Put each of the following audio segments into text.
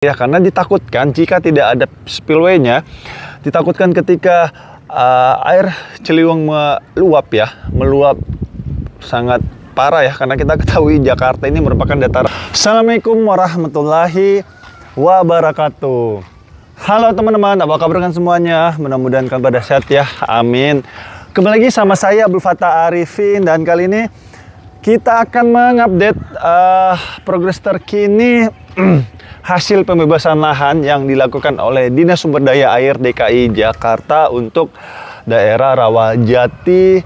Ya, karena ditakutkan jika tidak ada spillway-nya, ditakutkan ketika air Ciliwung meluap sangat parah ya, karena kita ketahui Jakarta ini merupakan dataran. Assalamualaikum warahmatullahi wabarakatuh. Halo teman-teman, apa kabar kan semuanya? Mudah-mudahan kalian pada sehat ya, amin. Kembali lagi sama saya Abdul Fattah Arifin, dan kali ini kita akan mengupdate progres terkini hasil pembebasan lahan yang dilakukan oleh Dinas Sumber Daya Air DKI Jakarta untuk daerah Rawajati,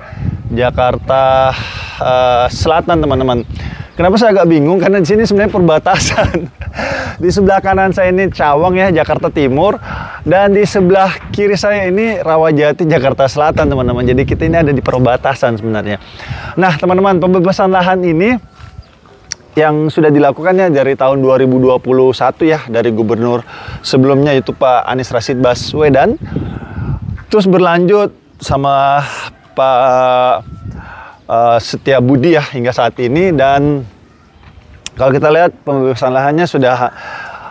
Jakarta Selatan, teman-teman. Kenapa saya agak bingung? Karena di sini sebenarnya perbatasan. Di sebelah kanan saya ini Cawang ya, Jakarta Timur, dan di sebelah kiri saya ini Rawajati, Jakarta Selatan, teman-teman. Jadi kita ini ada di perbatasan sebenarnya. Nah, teman-teman, pembebasan lahan ini yang sudah dilakukannya dari tahun 2021 ya, dari gubernur sebelumnya itu Pak Anies Rashid Baswedan, terus berlanjut sama Pak Setiabudi ya hingga saat ini. Dan kalau kita lihat pembebasan lahannya sudah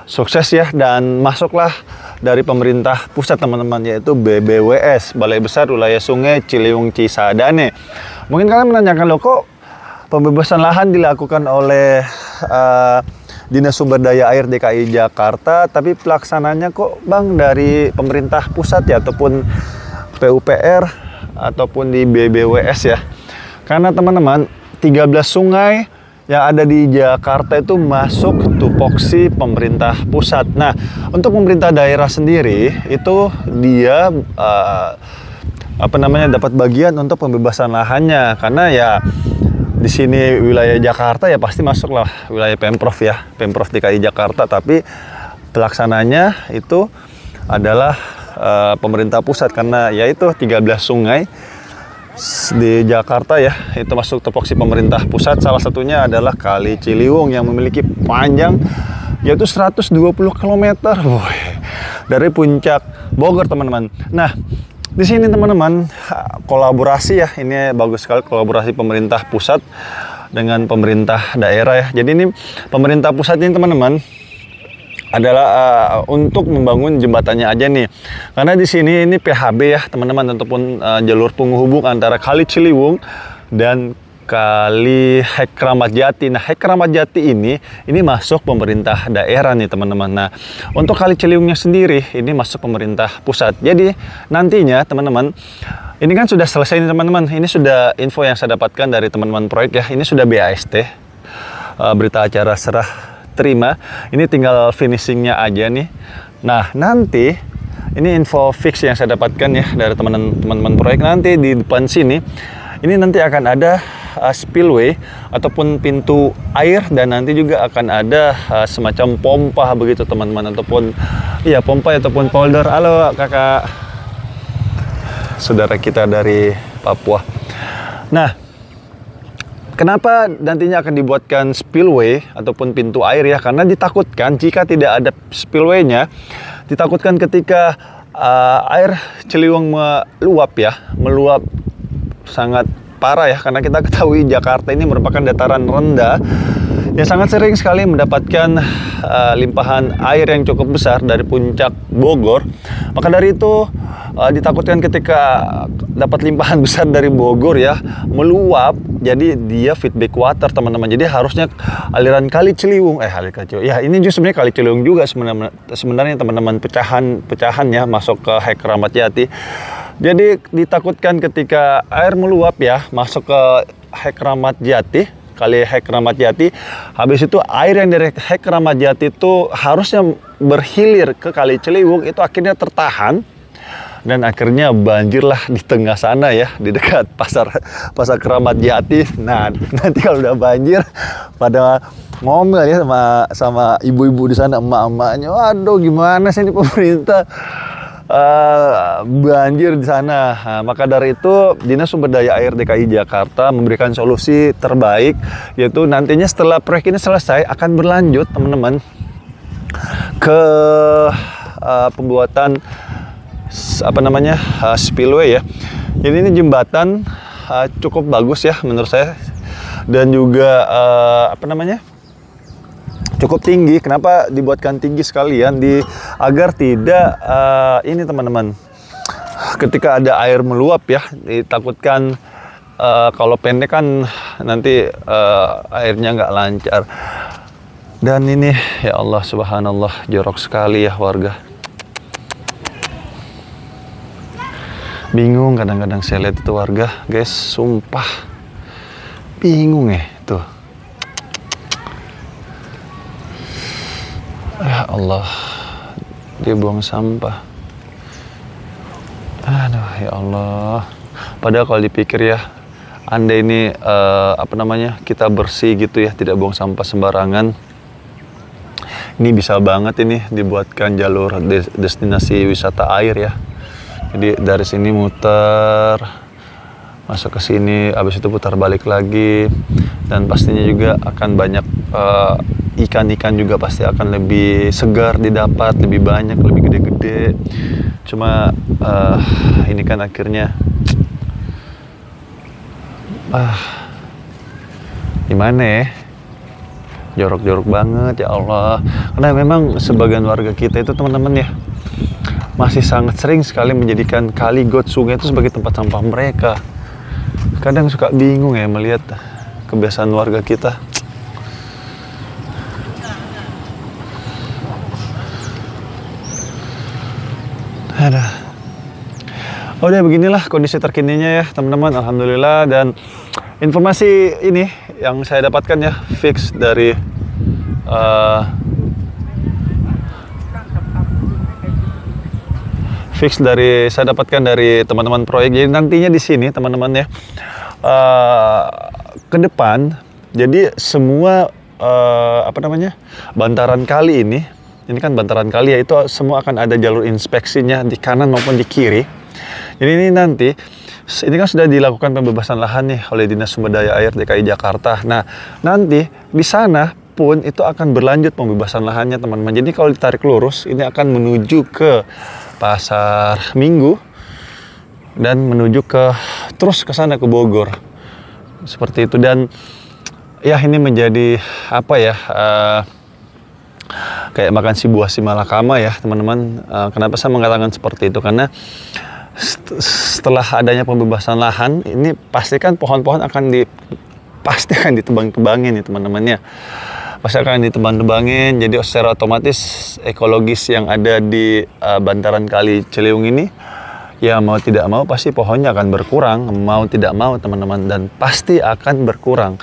sukses ya, dan masuklah dari pemerintah pusat, teman-teman, yaitu BBWS, Balai Besar Wilayah Sungai Ciliwung Cisadane. Mungkin kalian menanyakan, loh kok pembebasan lahan dilakukan oleh Dinas Sumber Daya Air DKI Jakarta, tapi pelaksananya kok Bang dari pemerintah pusat ya, ataupun PUPR ataupun di BBWS ya. Karena teman-teman, 13 sungai yang ada di Jakarta itu masuk tupoksi pemerintah pusat. Nah, untuk pemerintah daerah sendiri itu dia dapat bagian untuk pembebasan lahannya, karena ya di sini wilayah Jakarta ya pasti masuklah wilayah Pemprov ya, Pemprov DKI Jakarta, tapi pelaksananya itu adalah pemerintah pusat, karena yaitu 13 sungai di Jakarta ya, itu masuk tupoksi pemerintah pusat. Salah satunya adalah Kali Ciliwung yang memiliki panjang yaitu 120 km dari puncak Bogor, teman-teman. Nah, di sini teman-teman, kolaborasi ya, ini bagus sekali kolaborasi pemerintah pusat dengan pemerintah daerah ya. Jadi ini pemerintah pusat ini teman-teman adalah untuk membangun jembatannya aja nih. Karena di sini ini PHB ya teman-teman, ataupun jalur penghubung antara Kali Ciliwung dan Kali Hekramat Jati. Nah, Hekramat Jati ini masuk pemerintah daerah nih, teman-teman. Nah, untuk Kali Ciliwungnya sendiri ini masuk pemerintah pusat. Jadi nantinya teman-teman, ini kan sudah selesai nih teman-teman. Ini sudah info yang saya dapatkan dari teman-teman proyek ya. Ini sudah BAST, berita acara serah terima. Ini tinggal finishingnya aja nih. Nah, nanti ini info fix yang saya dapatkan ya dari teman-teman proyek. Nanti di depan sini ini nanti akan ada spillway ataupun pintu air, dan nanti juga akan ada semacam pompa begitu, teman-teman, ataupun iya pompa ataupun polder. Halo kakak, saudara kita dari Papua. Nah, kenapa nantinya akan dibuatkan spillway ataupun pintu air ya? Karena ditakutkan jika tidak ada spillway-nya, ditakutkan ketika air Ciliwung meluap sangat parah ya, karena kita ketahui Jakarta ini merupakan dataran rendah yang sangat sering sekali mendapatkan limpahan air yang cukup besar dari puncak Bogor. Maka dari itu ditakutkan ketika dapat limpahan besar dari Bogor ya meluap, jadi dia feedback water, teman-teman. Jadi harusnya aliran Kali Ciliwung ya, ini juga sebenarnya Kali Ciliwung juga sebenarnya teman-teman, pecahan ya masuk ke Hekramat Jati. Jadi ditakutkan ketika air meluap ya masuk ke Hekramat Jati, Kali Hekramat Jati, habis itu air yang dari Hekramat Jati itu harusnya berhilir ke Kali Ciliwung, itu akhirnya tertahan dan akhirnya banjirlah di tengah sana ya, di dekat pasar Kramat Jati. Nah, nanti kalau udah banjir pada ngomel ya sama ibu-ibu di sana, emak-emaknya, waduh gimana sih ini pemerintah banjir di sana. Nah, maka dari itu Dinas Sumber Daya Air DKI Jakarta memberikan solusi terbaik, yaitu nantinya setelah proyek ini selesai akan berlanjut teman-teman ke pembuatan spillway ya. Jadi ini jembatan cukup bagus ya menurut saya, dan juga cukup tinggi. Kenapa dibuatkan tinggi sekalian? Agar tidak ini teman-teman, ketika ada air meluap ya, ditakutkan kalau pendek kan nanti airnya nggak lancar. Dan ini ya Allah subhanallah, jorok sekali ya warga. Bingung kadang-kadang saya lihat itu warga, guys, sumpah bingung ya tuh. Ya Allah, dia buang sampah. Aduh ya Allah. Padahal kalau dipikir ya, andai ini kita bersih gitu ya, tidak buang sampah sembarangan, ini bisa banget ini dibuatkan jalur destinasi wisata air ya. Jadi dari sini muter masuk ke sini, habis itu putar balik lagi, dan pastinya juga akan banyak ikan-ikan juga pasti akan lebih segar didapat, lebih banyak, lebih gede-gede. Cuma ini kan akhirnya gimana ya, jorok-jorok banget ya Allah. Karena memang sebagian warga kita itu teman-teman ya, masih sangat sering sekali menjadikan kali, got, sungai itu sebagai tempat sampah mereka. Kadang suka bingung ya melihat kebiasaan warga kita. Ada. Udah beginilah kondisi terkininya ya teman-teman, alhamdulillah. Dan informasi ini yang saya dapatkan ya, fix dari saya dapatkan dari teman-teman proyek. Jadi nantinya di sini teman-teman ya, ke depan, jadi semua bantaran kali ini kan bantaran kali ya, itu semua akan ada jalur inspeksinya di kanan maupun di kiri. Jadi ini nanti, ini kan sudah dilakukan pembebasan lahan nih oleh Dinas Sumber Daya Air DKI Jakarta. Nah, nanti di sana pun itu akan berlanjut pembebasan lahannya teman-teman. Jadi kalau ditarik lurus, ini akan menuju ke Pasar Minggu dan menuju terus ke sana ke Bogor. Seperti itu. Dan ya ini menjadi kayak makan si buah si malakama ya teman-teman. Kenapa saya mengatakan seperti itu? Karena setelah adanya pembebasan lahan, ini pastikan pohon-pohon pasti akan ditebang-tebangin ya teman-teman ya. Pasti akan ditebang-tebangin. Jadi secara otomatis ekologis yang ada di bantaran kali Ciliwung ini, ya mau tidak mau pasti pohonnya akan berkurang, mau tidak mau teman-teman, dan pasti akan berkurang.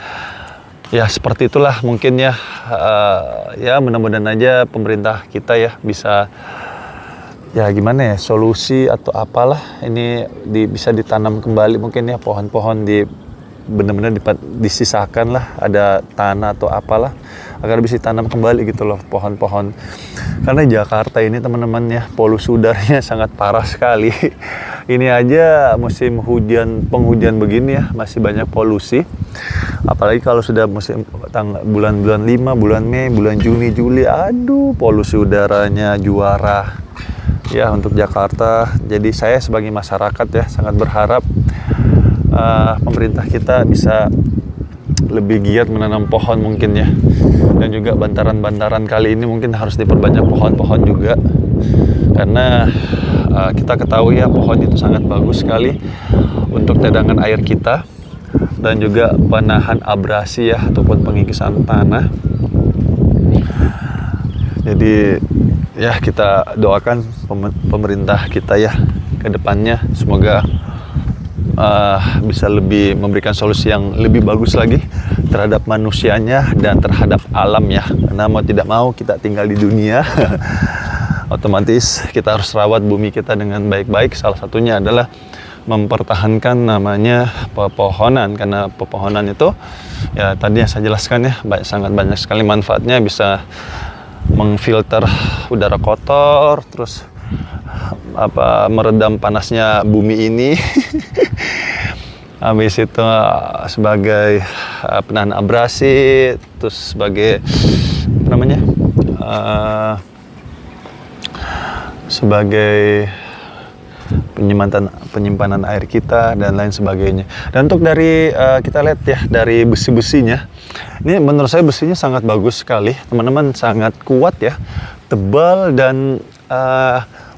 Ya seperti itulah mungkin ya, ya mudah-mudahan aja pemerintah kita ya bisa, ya gimana ya, solusi atau apalah ini bisa ditanam kembali mungkin ya, pohon-pohon benar-benar disisakan lah, ada tanah atau apalah agar bisa ditanam kembali gitu loh pohon-pohon. Karena Jakarta ini teman-teman ya, polusi udaranya sangat parah sekali. Ini aja musim penghujan begini ya, masih banyak polusi. Apalagi kalau sudah musim bulan-bulan 5, bulan Mei, bulan Juni, Juli, aduh polusi udaranya juara ya untuk Jakarta. Jadi saya sebagai masyarakat ya sangat berharap pemerintah kita bisa lebih giat menanam pohon mungkin ya. Dan juga bantaran-bantaran kali ini mungkin harus diperbanyak pohon-pohon juga. Karena kita ketahui ya, pohon itu sangat bagus sekali untuk cadangan air kita dan juga penahan abrasi ya ataupun pengikisan tanah. Jadi ya kita doakan pemerintah kita ya ke depannya semoga bisa lebih memberikan solusi yang lebih bagus lagi terhadap manusianya dan terhadap alam ya. Karena mau tidak mau kita tinggal di dunia, otomatis kita harus rawat bumi kita dengan baik-baik. Salah satunya adalah mempertahankan namanya pepohonan, karena pepohonan itu ya tadi yang saya jelaskan ya, sangat banyak sekali manfaatnya, bisa mengfilter udara kotor, terus meredam panasnya bumi ini. Habis itu sebagai penahan abrasi, terus sebagai sebagai penyimpanan air kita dan lain sebagainya. Dan untuk dari kita lihat ya dari besi-besinya, ini menurut saya besinya sangat bagus sekali, teman-teman, sangat kuat ya, tebal dan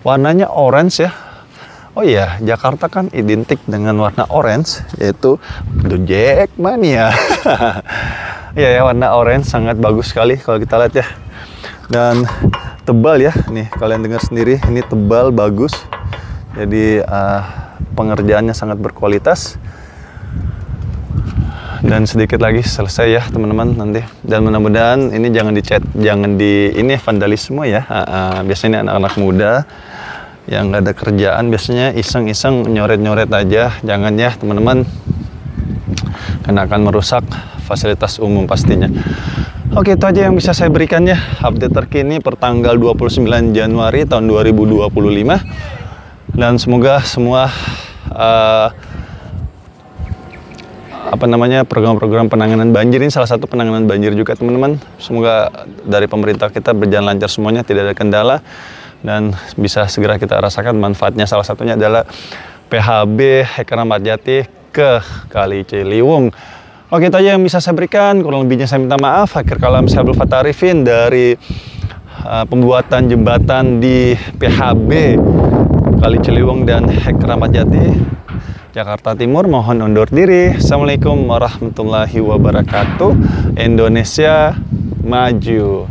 warnanya orange ya. Oh iya, Jakarta kan identik dengan warna orange, yaitu The Jackmania. Iya ya, warna orange sangat bagus sekali kalau kita lihat ya. Dan tebal ya, nih kalian dengar sendiri, ini tebal, bagus. Jadi pengerjaannya sangat berkualitas. Dan sedikit lagi selesai ya teman-teman nanti. Dan mudah-mudahan ini jangan dicat, jangan ini vandalisme ya. Biasanya anak-anak muda yang nggak ada kerjaan biasanya iseng-iseng nyoret-nyoret aja, jangan ya teman-teman, karena akan merusak fasilitas umum pastinya. Oke, itu aja yang bisa saya berikan ya, update terkini per tanggal 29 Januari tahun 2025. Dan semoga semua program-program penanganan banjir, ini salah satu penanganan banjir juga teman-teman, semoga dari pemerintah kita berjalan lancar semuanya, tidak ada kendala dan bisa segera kita rasakan manfaatnya. Salah satunya adalah PHB Hek Keramat Jati ke Kali Ciliwung. Oke, itu aja yang bisa saya berikan, kurang lebihnya saya minta maaf. Akhir kalam, saya Abdul Fattah Arifin dari pembuatan jembatan di PHB Kali Ciliwung dan Hek Keramat Jati, Jakarta Timur, mohon undur diri. Assalamualaikum warahmatullahi wabarakatuh. Indonesia maju.